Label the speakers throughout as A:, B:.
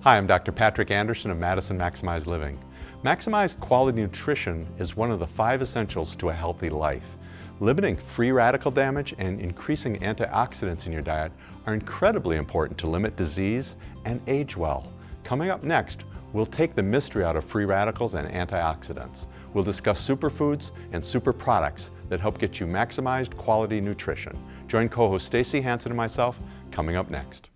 A: Hi, I'm Dr. Patrick Andersen of Madison Maximize Living. Maximized quality nutrition is one of the 5 essentials to a healthy life. Limiting free radical damage and increasing antioxidants in your diet are incredibly important to limit disease and age well. Coming up next, we'll take the mystery out of free radicals and antioxidants. We'll discuss superfoods and super products that help get you maximized quality nutrition. Join co-host Stacy Hansen and myself coming up next.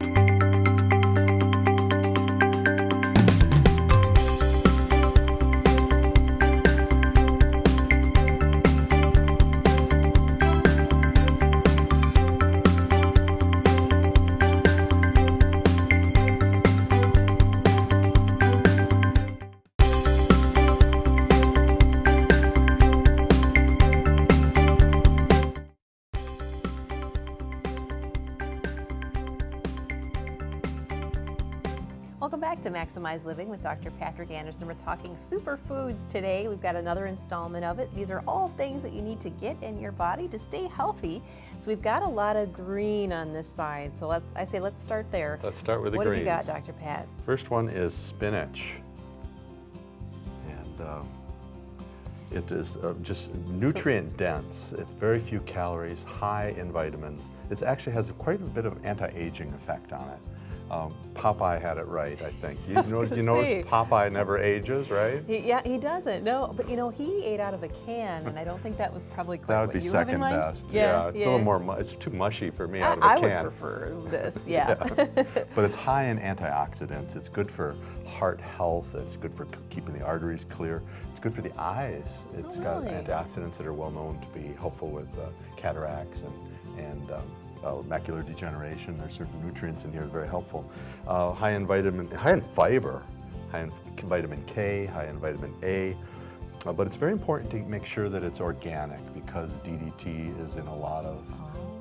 B: Welcome back to Maximize Living with Dr. Patrick Andersen. We're talking superfoods today. We've got another installment of it. These are all things that you need to get in your body to stay healthy. So we've got a lot of green on this side. So let's start there.
A: Let's start with the
B: greens. What have you got, Dr. Pat?
A: First one is spinach. And it is just nutrient dense. It's very few calories, high in vitamins. It actually has quite a bit of anti-aging effect on it. Popeye had it right, I think. You notice Popeye never ages, right?
B: He doesn't. No, but he ate out of a can, and I don't think that was probably quite
A: that would be second best. Yeah, it's a little more. It's too mushy for me out of a can.
B: I would prefer this. Yeah.
A: But it's high in antioxidants. It's good for heart health. It's good for keeping the arteries clear. It's good for the eyes. It's got antioxidants that are well known to be helpful with cataracts and macular degeneration. There's certain nutrients in here that are very helpful. High in fiber, high in vitamin K, high in vitamin A. But it's very important to make sure that it's organic because DDT is in a lot of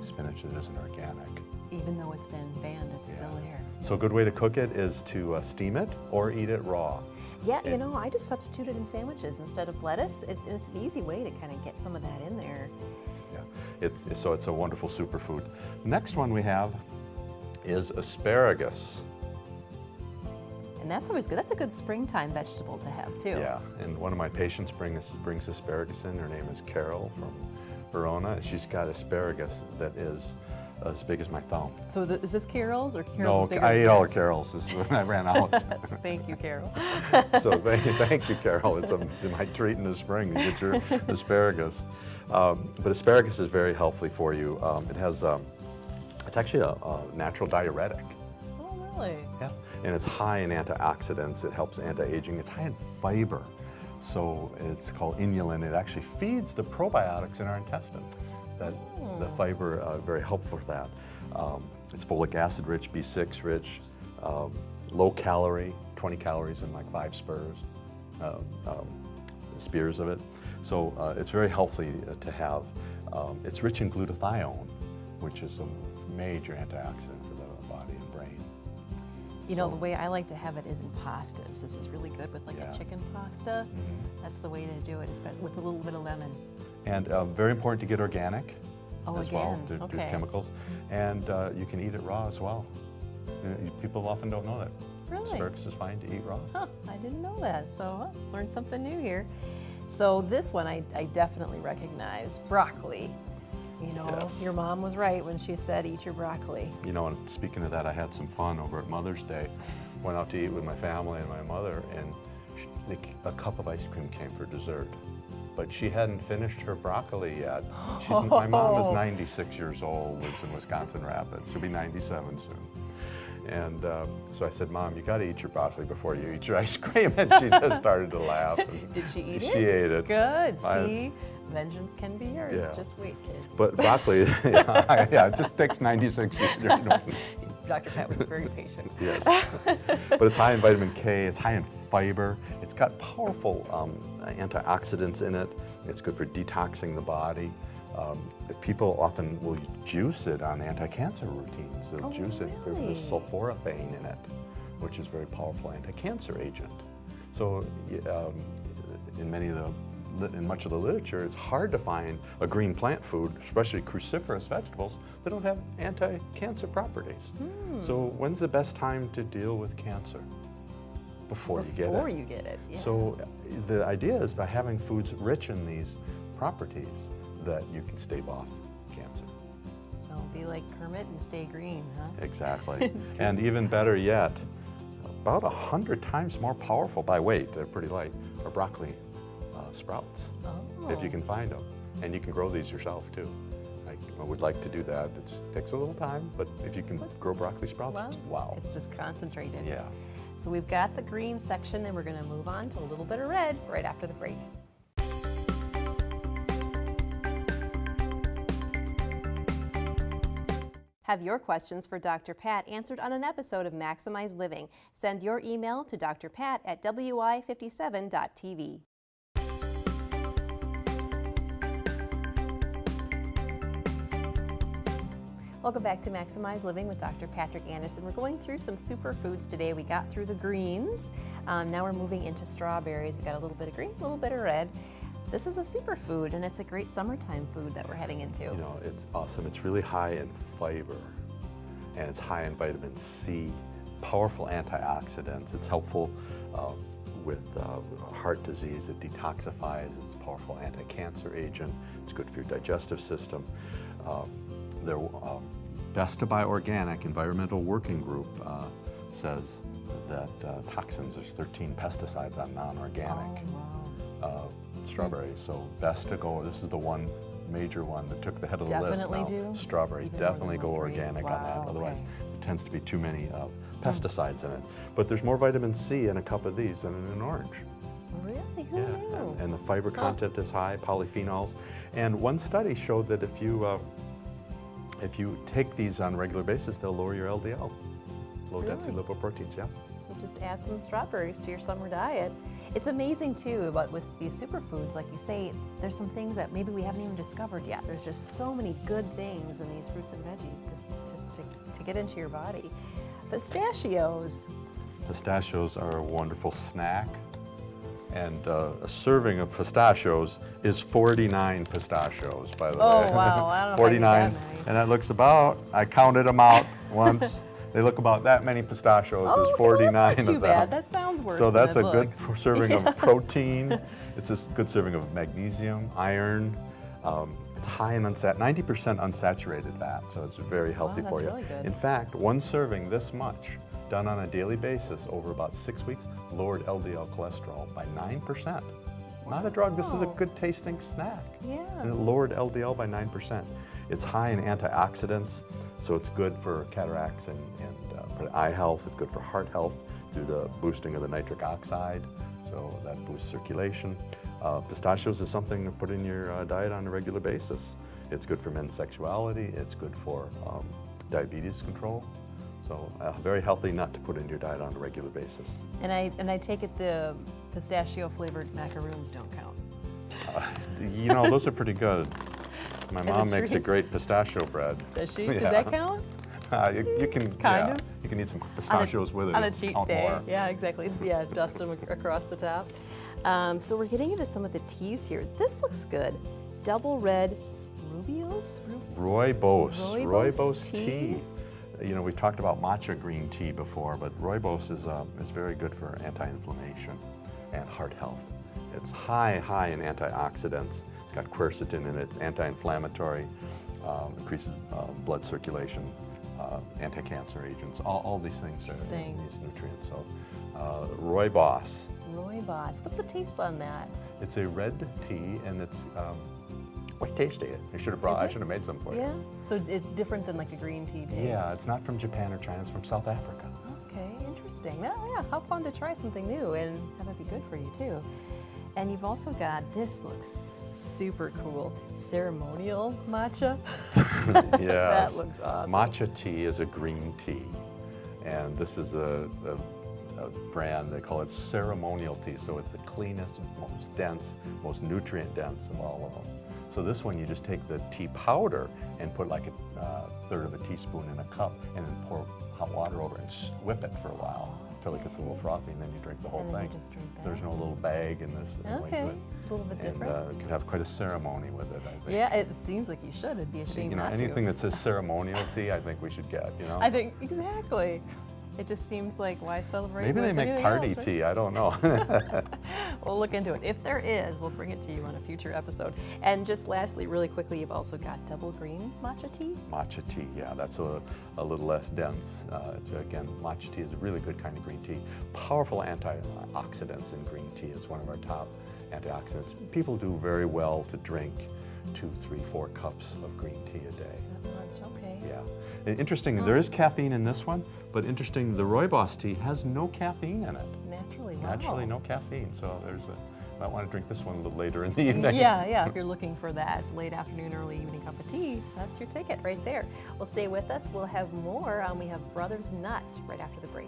A: spinach that isn't organic.
B: Even though it's been banned, it's still there.
A: So a good way to cook it is to steam it or eat it raw.
B: Yeah, I just substitute it in sandwiches instead of lettuce. It's an easy way to kind of get some of that in there.
A: So it's a wonderful superfood. Next one we have is asparagus.
B: And that's always good. That's a good springtime vegetable to have too.
A: Yeah, and one of my patients brings asparagus in. Her name is Carol from Verona. She's got asparagus that is as big as my thumb.
B: So is this Carol's or Carol's?
A: No, I ate all of Carol's. This is when I ran out.
B: Thank you, Carol.
A: So thank you, Carol. It's my treat in the spring to get your asparagus. But asparagus is very healthy for you. It's actually a natural diuretic.
B: Oh, really?
A: Yeah, and it's high in antioxidants. It helps anti-aging. It's high in fiber. So it's called inulin. It actually feeds the probiotics in our intestine. The fiber, very helpful for that. It's folic acid rich, B6 rich, low calorie, 20 calories in like 5 spears of it. So it's very healthy to have. It's rich in glutathione, which is a major antioxidant for the body and brain.
B: The way I like to have it is in pastas. This is really good with a chicken pasta. That's the way to do it, with a little bit of lemon. And
A: very important to get organic
B: as
A: well, to do chemicals. And you can eat it raw as well. People often don't know that.
B: Really?
A: Asparagus is fine to eat raw.
B: Huh, I didn't know that, so learned something new here. So this one I definitely recognize, broccoli.
A: Yes.
B: Your mom was right when she said eat your broccoli.
A: And speaking of that, I had some fun over at Mother's Day. Went out to eat with my family and my mother, and a cup of ice cream came for dessert. But she hadn't finished her broccoli yet. My mom is 96 years old, lives in Wisconsin Rapids. She'll be 97 soon. And so I said, Mom, you got to eat your broccoli before you eat your ice cream. And she just started to laugh.
B: Did she eat it?
A: She ate it.
B: Good. See, vengeance can be yours.
A: Yeah.
B: Just wait, kids.
A: But broccoli, it just takes 96 years.
B: Dr. Pat was very patient.
A: Yes. But it's high in vitamin K. It's high in fiber. It's got powerful antioxidants in it. It's good for detoxing the body. People often will juice it on anti-cancer routines. They'll juice it. There's sulforaphane in it, which is a very powerful anti-cancer agent. So in much of the literature, it's hard to find a green plant food, especially cruciferous vegetables, that don't have anti-cancer properties. So when's the best time to deal with cancer? before you get it.
B: Before you get it, yeah.
A: So the idea is by having foods rich in these properties that you can stave off cancer.
B: So be like Kermit and stay green, huh?
A: Exactly. And even better yet, about 100 times more powerful by weight, they're pretty light, are broccoli sprouts, if you can find them. And you can grow these yourself too. I would like to do that. It takes a little time, but if you can grow broccoli sprouts, wow.
B: It's just concentrated.
A: Yeah.
B: So we've got the green section, and we're going to move on to a little bit of red right after the break. Have your questions for Dr. Pat answered on an episode of Maximize Living. Send your email to drpat@wi57.tv. Welcome back to Maximize Living with Dr. Patrick Andersen. We're going through some superfoods today. We got through the greens. Now we're moving into strawberries. We got a little bit of green, a little bit of red. This is a superfood, and it's a great summertime food that we're heading into.
A: You know, it's awesome. It's really high in fiber, and it's high in vitamin C, powerful antioxidants. It's helpful with heart disease. It detoxifies. It's a powerful anti-cancer agent. It's good for your digestive system. They're Best to Buy Organic Environmental Working Group says that toxins, there's 13 pesticides on non-organic strawberries. So best to go, this is the one major one that took the head of the list now.
B: Do?
A: Strawberries,
B: Even
A: definitely go
B: more than
A: organic on that. Otherwise,
B: okay.
A: there tends to be too many pesticides in it. But there's more vitamin C in a cup of these than in an orange.
B: Really? Who
A: Yeah,
B: knew?
A: and the fiber content is high, polyphenols. And one study showed that if you take these on a regular basis, they'll lower your LDL, low density lipoproteins, yeah.
B: So just add some strawberries to your summer diet. It's amazing too about with these superfoods, like you say, there's some things that maybe we haven't even discovered yet. There's just so many good things in these fruits and veggies just to get into your body. Pistachios.
A: Pistachios are a wonderful snack. And a serving of pistachios is 49 pistachios, by the way.
B: Oh, wow. I don't know
A: 49.
B: if I need that many.
A: And that looks about, I counted them out once. They look about that many pistachios. There's 49
B: that's not
A: of
B: too
A: them.
B: bad. That sounds worse
A: So
B: than
A: that's
B: it
A: a good
B: looks.
A: serving of protein. It's a good serving of magnesium, iron. It's high in 90% unsaturated fat, so it's very healthy for you.
B: Really good.
A: In fact, one serving this much, done on a daily basis over about 6 weeks, lowered LDL cholesterol by 9%. Not a drug, this is a good tasting snack.
B: Yeah.
A: And it lowered LDL by 9%. It's high in antioxidants, so it's good for cataracts and for eye health. It's good for heart health through the boosting of the nitric oxide, so that boosts circulation. Pistachios is something to put in your diet on a regular basis. It's good for men's sexuality. It's good for diabetes control. So a very healthy nut to put in your diet on a regular basis.
B: And I take it the pistachio flavored macaroons don't count.
A: You know, those are pretty good. My
B: As
A: mom
B: a
A: makes a
B: treat?
A: great pistachio bread.
B: Does she?
A: Yeah.
B: Does that count?
A: You can,
B: Kind of.
A: You can eat some pistachios with it.
B: On a
A: It'll
B: cheat
A: count
B: day.
A: more.
B: Yeah, exactly. Yeah, dust them across the top. So we're getting into some of the teas here. This looks good. Double red Rubios?
A: Rooibos tea. You know, we've talked about matcha green tea before, but Rooibos is very good for anti-inflammation and heart health. It's high in antioxidants. It's got quercetin in it, anti-inflammatory, increases blood circulation, anti-cancer agents. All these things are in these nutrients. So, Rooibos.
B: Rooibos. What's the taste on that?
A: It's a red tea, and it's quite tasty. I should have made some for you.
B: Yeah. So it's different than like a green tea taste.
A: Yeah, it's not from Japan or China. It's from South Africa.
B: Okay, interesting. Well, yeah, how fun to try something new, and that would be good for you too. And you've also got, this looks super cool, ceremonial matcha.
A: Yes.
B: That looks awesome.
A: Matcha tea is a green tea, and this is a brand, they call it ceremonial tea, so it's the cleanest, most dense, most nutrient dense of all of them. So this one, you just take the tea powder and put like a third of a teaspoon in a cup, and then pour hot water over it and whip it for a while until it gets a little frothy, and then you drink the whole thing.
B: Just drink that.
A: There's no little bag in this.
B: Okay, a little bit different.
A: And it can have quite a ceremony with it, I think.
B: Yeah, it seems like you should. It'd be a shame
A: You know,
B: not
A: anything
B: to.
A: that says ceremonial tea, I think we should get, you know?
B: I think, exactly. It just seems like, why celebrate?
A: Maybe they
B: with
A: make
B: anything
A: party
B: else, right?
A: tea, I don't know.
B: We'll look into it. If there is, we'll bring it to you on a future episode. And just lastly, really quickly, you've also got double green matcha tea.
A: Matcha tea, yeah, that's a little less dense. Again, matcha tea is a really good kind of green tea. Powerful antioxidants in green tea. It's one of our top antioxidants. People do very well to drink 2, 3, 4 cups of green tea a day.
B: Not much, okay.
A: Yeah. And interesting, there is caffeine in this one, but interesting, the Rooibos tea has no caffeine in it.
B: Naturally, wow.
A: Naturally, no caffeine. So might want to drink this one a little later in the evening.
B: Yeah, if you're looking for that late afternoon, early evening cup of tea, that's your ticket right there. Well, stay with us. We'll have more. We have Brothers Nuts right after the break.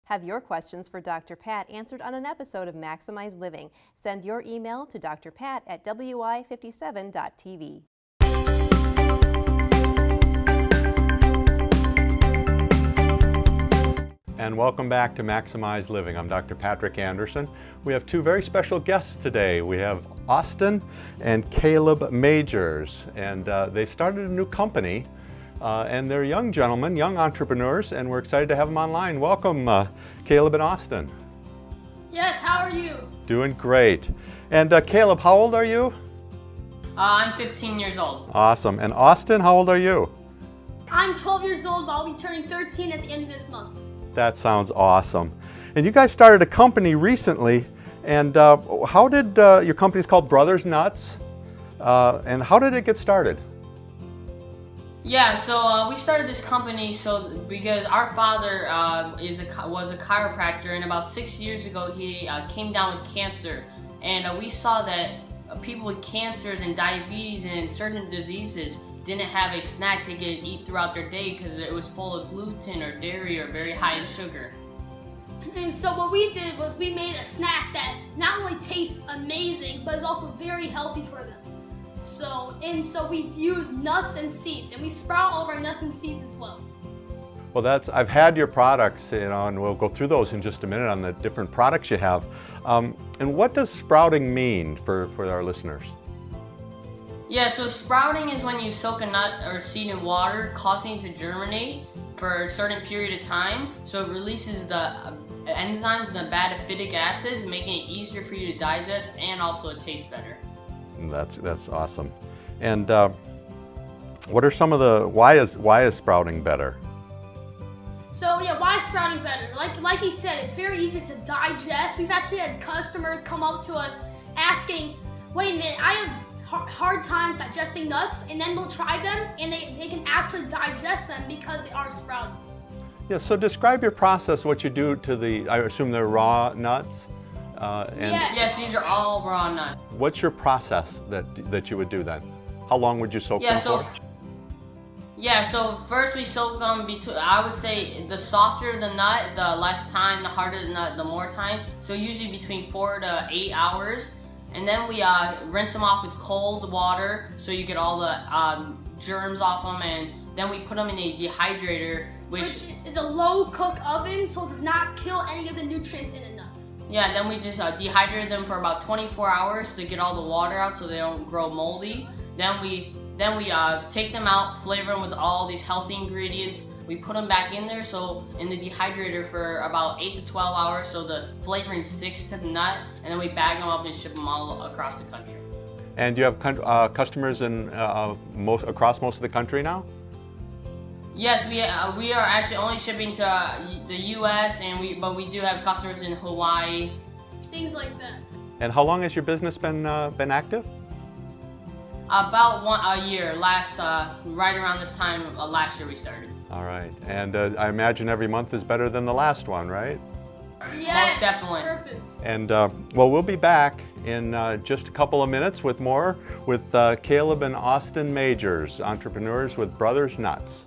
B: Have your questions for Dr. Pat answered on an episode of Maximize Living. Send your email to drpat@wi57.tv.
A: And welcome back to Maximize Living. I'm Dr. Patrick Andersen. We have 2 very special guests today. We have Austin and Caleb Majors, and they've started a new company. And they're young gentlemen, young entrepreneurs, and we're excited to have them online. Welcome, Caleb and Austin.
C: Yes, how are you?
A: Doing great. And Caleb, how old are you?
C: I'm 15 years old.
A: Awesome. And Austin, how old are you?
C: I'm 12 years old, but I'll be turning 13 at the end of this month.
A: That sounds awesome. And you guys started a company recently, and how did your company's called Brothers Nuts, and how did it get started?
C: Yeah, so we started this company because our father was a chiropractor, and about 6 years ago he came down with cancer, and we saw that people with cancers and diabetes and certain diseases didn't have a snack they could eat throughout their day because it was full of gluten or dairy or very high in sugar. And so what we did was we made a snack that not only tastes amazing, but is also very healthy for them. So we use nuts and seeds, and we sprout all of our nuts and seeds as well.
A: Well, I've had your products, and we'll go through those in just a minute on the different products you have. And what does sprouting mean for our listeners?
C: Yeah, so sprouting is when you soak a nut or seed in water, causing it to germinate for a certain period of time. So it releases the enzymes and the bad acidic acids, making it easier for you to digest, and also it tastes better.
A: That's awesome. And what are some of why is sprouting better?
C: So yeah, why is sprouting better? Like he said, it's very easy to digest. We've actually had customers come up to us asking, wait a minute, I have hard times digesting nuts, and then we'll try them and they can actually digest them because they are sprouted.
A: Yeah, so describe your process, what you do to I assume they're raw nuts?
C: Yes, these are all raw nuts.
A: What's your process that you would do then? How long would you soak them for?
C: Yeah, so first we soak them I would say the softer the nut, the less time, the harder the nut, the more time. So usually between 4 to 8 hours. And then we rinse them off with cold water so you get all the germs off them, and then we put them in a dehydrator, which is a low cook oven, so it does not kill any of the nutrients in a nut. Yeah, then we just dehydrate them for about 24 hours to get all the water out so they don't grow moldy. Then we take them out, flavor them with all these healthy ingredients. We put them back in there, so in the dehydrator for about 8 to 12 hours so the flavoring sticks to the nut, and then we bag them up and ship them all across the country.
A: And do you have customers across most of the country now?
C: Yes, we are actually only shipping to the U.S., but we do have customers in Hawaii. Things like that.
A: And how long has your business been active?
C: About a year. Right around this time last year we started.
A: All right, and I imagine every month is better than the last one, right?
C: Yes, most definitely. Perfect.
A: And well, we'll be back in just a couple of minutes with more with Caleb and Austin Majors, entrepreneurs with Brothers Nuts.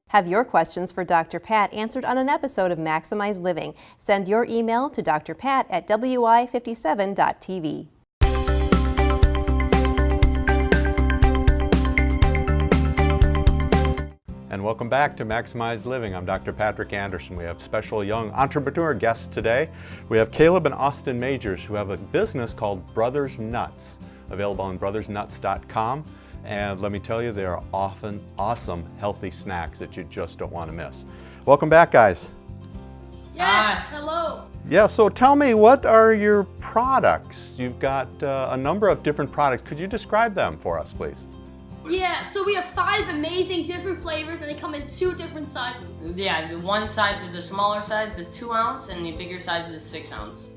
B: Have your questions for Dr. Pat answered on an episode of Maximize Living. Send your email to drpat@wi57.tv.
A: And welcome back to Maximize Living. I'm Dr. Patrick Andersen. We have special young entrepreneur guests today. We have Caleb and Austin Majors, who have a business called Brothers Nuts, available on brothersnuts.com. And let me tell you, they are often awesome, healthy snacks that you just don't want to miss. Welcome back, guys.
D: Yes, hello.
A: Yeah, so tell me, what are your products? You've got a number of different products. Could you describe them for us, please?
D: Yeah, so we have 5 amazing different flavors and they come in 2 different sizes.
C: Yeah, the one size is the smaller size, the 2 ounce, and the bigger size is the 6 ounce.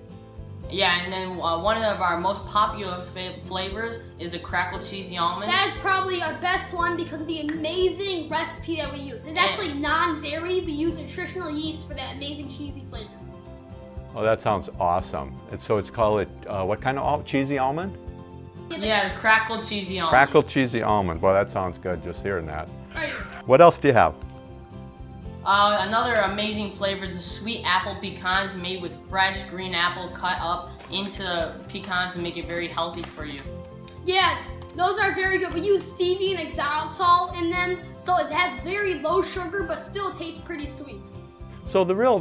C: Yeah, and then one of our most popular flavors is the crackled cheesy almonds.
D: That is probably our best one because of the amazing recipe that we use. It's actually non-dairy. We use nutritional yeast for that amazing cheesy flavor.
A: Oh, that sounds awesome. And so it's called, what kind of cheesy almond?
C: Yeah, the crackled cheesy almonds.
A: Crackled cheesy almond. Well, that sounds good just hearing that.
D: Right.
A: What else do you have?
C: Another amazing flavor is the sweet apple pecans made with fresh green apple cut up into pecans and make it very healthy for you.
D: Yeah, those are very good. We use stevia and xylitol in them, so it has very low sugar, but still tastes pretty sweet.
A: So the real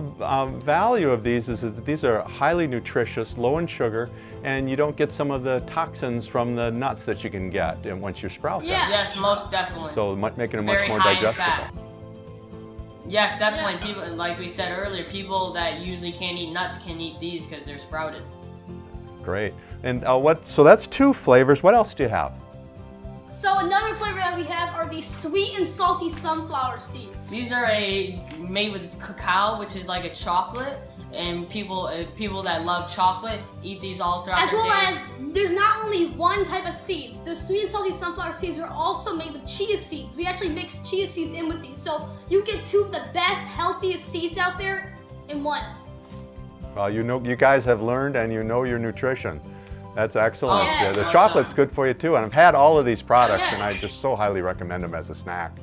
A: value of these is that these are highly nutritious, low in sugar, and you don't get some of the toxins from the nuts that you can get once you sprout them.
D: Yeah.
C: Yes, most definitely.
A: So making them
C: Very
A: much more
C: high in
A: digestible.
C: fat. Yes, definitely. People, like we said earlier, people that usually can't eat nuts can eat these because they're sprouted.
A: Great. And so that's 2 flavors. What else do you have?
D: So another flavor that we have are the sweet and salty sunflower seeds.
C: These are made with cacao, which is like a chocolate, and people that love chocolate eat these all throughout
D: As
C: their
D: well
C: day.
D: as, there's not only one type of seed. The sweet and salty sunflower seeds are also made with chia seeds. We actually mix chia seeds in with these. So you get 2 of the best, healthiest seeds out there in one.
A: Well, you guys have learned and you know your nutrition. That's excellent.
D: Oh, yes.
A: Yeah, the chocolate's good for you too. And I've had all of these products
D: Yes.
A: and I just so highly recommend them as a snack.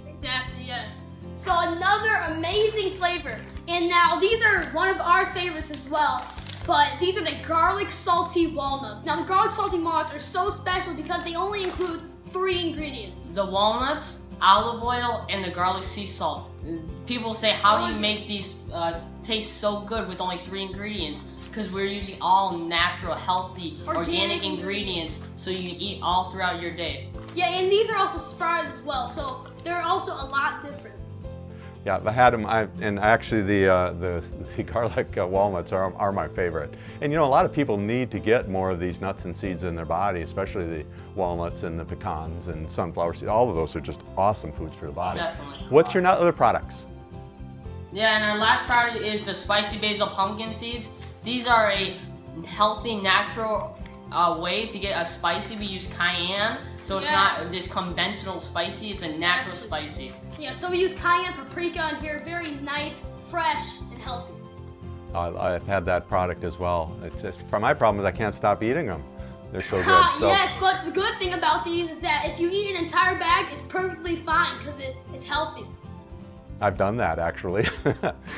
D: Exactly, yes. So another amazing flavor. And now these are one of our favorites as well. But these are the garlic salty walnuts. Now the garlic salty walnuts are so special because they only include 3 ingredients.
C: The walnuts, olive oil, and the garlic sea salt. People say, how do you make these taste so good with only 3 ingredients? Because we're using all natural, healthy, organic ingredients, so you can eat all throughout your day.
D: Yeah, and these are also sprouted as well, so they're also a lot different.
A: Yeah, I had them, and actually the garlic walnuts are my favorite. And you know, a lot of people need to get more of these nuts and seeds in their body, especially the walnuts and the pecans and sunflower seeds. All of those are just awesome foods for the body.
C: Definitely.
A: What's your other products?
C: Yeah, and our last product is the spicy basil pumpkin seeds. These are a healthy, natural way to get a spicy. We use cayenne, so it's not this conventional spicy, it's a natural spicy.
D: Yeah, so we use cayenne paprika in here, very nice, fresh, and healthy.
A: I've had that product as well. It's just, my problem is I can't stop eating them. They're so good.
D: Yes, but the good thing about these is that if you eat an entire bag, it's perfectly fine because it's healthy.
A: I've done that actually.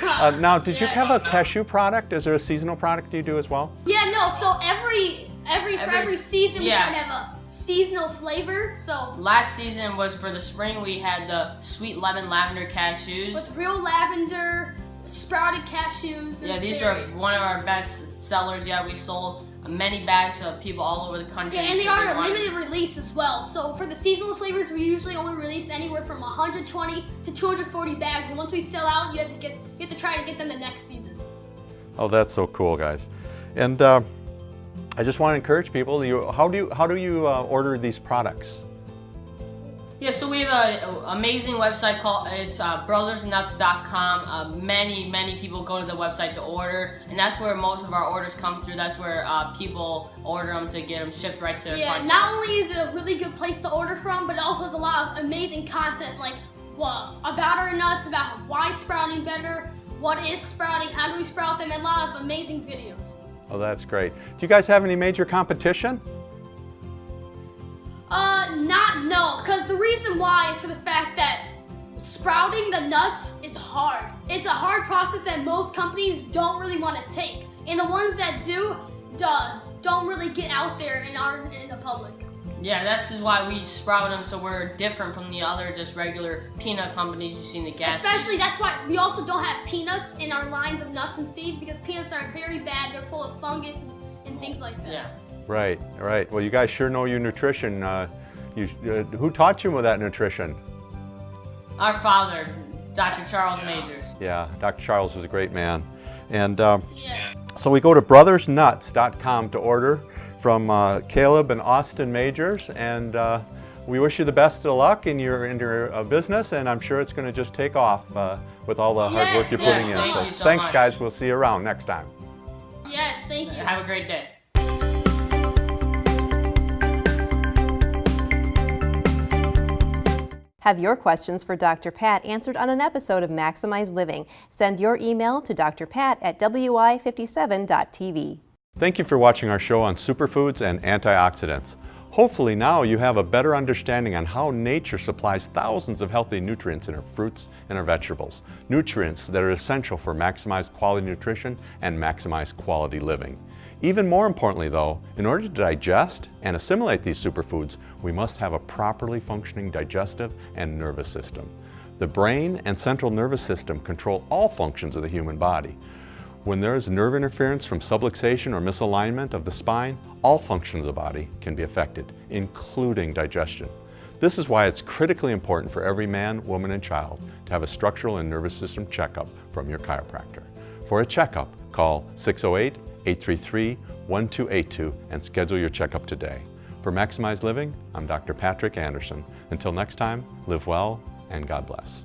A: Now, did you have a cashew product? Is there a seasonal product you do as well?
D: Yeah, no. So for every season we
C: yeah.
D: try to have a seasonal flavor. So
C: Last season was for the spring. We had the sweet lemon lavender cashews.
D: with real lavender, sprouted cashews.
C: Yeah, these are one of our best sellers. Yeah, we sold many bags to people all over the country.
D: Yeah, and they are a
C: wanted-
D: limited release as well. So for the seasonal flavors, we usually only release anywhere from 120 to 240 bags. And once we sell out, you have to try to get them the next season.
A: Oh, that's so cool, guys. And I just want to encourage people. How do you order these products?
C: Yeah, so we have an amazing website called brothersnuts.com. Many people go to the website to order, and that's where most of our orders come through. That's where people order them to get them shipped right to their
D: Yeah,
C: front
D: not
C: door.
D: only is it a really good place to order from, but it also has a lot of amazing content like about our nuts, about why sprouting better, what is sprouting, how do we sprout them, and a lot of amazing videos.
A: Oh, that's great. Do you guys have any major competition?
D: No, because the reason why is for the fact that sprouting the nuts is hard. It's a hard process that most companies don't really want to take. And the ones that do, don't really get out there and aren't in the public.
C: Yeah, that's just why we sprout them, so we're different from the other just regular peanut companies you see in the gas
D: Especially, that's why we also don't have peanuts in our lines of nuts and seeds, because peanuts are very bad. They're full of fungus and things like that.
C: Yeah.
A: Right, right. Well, you guys sure know your nutrition. Who taught you with that nutrition?
C: Our father, Dr. Charles Majors.
A: Yeah, Dr. Charles was a great man. And
D: Yeah.
A: so we go to brothersnuts.com to order from Caleb and Austin Majors, and we wish you the best of luck in your business, and I'm sure it's going to just take off with all the hard work you're putting in.
C: Thank
A: So
C: you so
A: thanks,
C: much.
A: guys. We'll see you around next time.
D: Yes, thank you.
C: Have a great day.
B: Have your questions for Dr. Pat answered on an episode of Maximize Living. Send your email to drpat@wi57.tv.
A: Thank you for watching our show on superfoods and antioxidants. Hopefully now you have a better understanding on how nature supplies thousands of healthy nutrients in our fruits and our vegetables. Nutrients that are essential for maximized quality nutrition and maximized quality living. Even more importantly though, in order to digest and assimilate these superfoods, we must have a properly functioning digestive and nervous system. The brain and central nervous system control all functions of the human body. When there is nerve interference from subluxation or misalignment of the spine, all functions of the body can be affected, including digestion. This is why it's critically important for every man, woman, and child to have a structural and nervous system checkup from your chiropractor. For a checkup, call 608-833-1282 and schedule your checkup today. For Maximize Living, I'm Dr. Patrick Andersen. Until next time, live well and God bless.